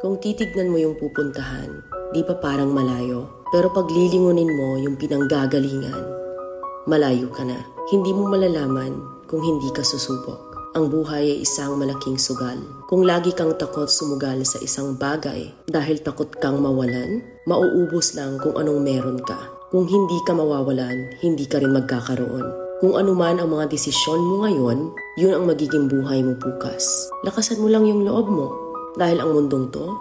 Kung titignan mo yung pupuntahan, di pa parang malayo. Pero pag lilingunin mo yung pinanggagalingan, malayo ka na. Hindi mo malalaman kung hindi ka susubok. Ang buhay ay isang malaking sugal. Kung lagi kang takot sumugal sa isang bagay dahil takot kang mawalan, mauubos lang kung anong meron ka. Kung hindi ka mawawalan, hindi ka rin magkakaroon. Kung ano man ang mga desisyon mo ngayon, yun ang magiging buhay mo bukas. Lakasan mo lang yung loob mo. Dahil ang mundong to,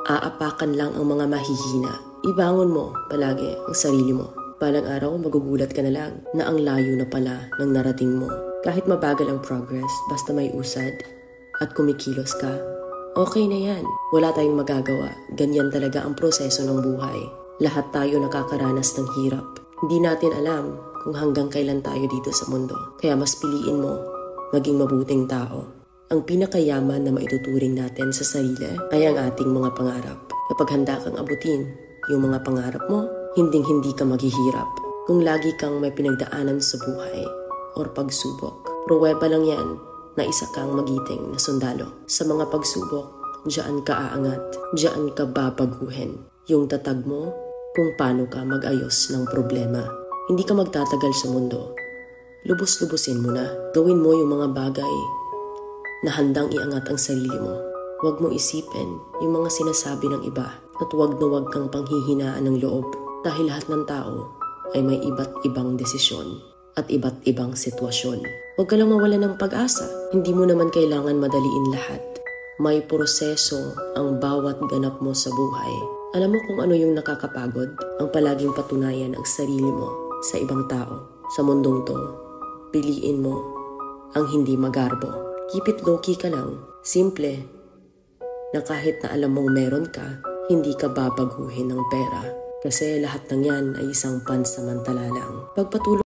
aapakan lang ang mga mahihina. Ibangon mo palagi ang sarili mo. Balang araw, magugulat ka na lang na ang layo na pala ng narating mo. Kahit mabagal ang progress, basta may usad at kumikilos ka, okay na yan. Wala tayong magagawa. Ganyan talaga ang proseso ng buhay. Lahat tayo nakakaranas ng hirap. Hindi natin alam kung hanggang kailan tayo dito sa mundo. Kaya mas piliin mo maging mabuting tao. Ang pinakayaman na maituturing natin sa sarili ay ang ating mga pangarap. Kapag handa kang abutin yung mga pangarap mo, hinding-hindi ka maghihirap. Kung lagi kang may pinagdaanan sa buhay or pagsubok, pruweba lang yan na isa kang magiting na sundalo. Sa mga pagsubok, diyan ka aangat, diyan ka babaguhin. Yung tatag mo kung paano ka mag-ayos ng problema. Hindi ka magtatagal sa mundo. Lubos-lubusin mo na. Gawin mo yung mga bagay na handang iangat ang sarili mo. Huwag mo isipin yung mga sinasabi ng iba at huwag na huwag kang panghihinaan ng loob dahil lahat ng tao ay may iba't ibang desisyon at iba't ibang sitwasyon. Huwag ka lang mawala ng pag-asa. Hindi mo naman kailangan madaliin lahat. May proseso ang bawat ganap mo sa buhay. Alam mo kung ano yung nakakapagod? Ang palaging patunayan ang sarili mo sa ibang tao. Sa mundong to, piliin mo ang hindi magarbo. Keep it low-key ka lang. Simple. Na kahit na alam mong meron ka, hindi ka babaguhin ng pera. Kasi lahat ng yan ay isang pansamantala lang. Pagpatuloy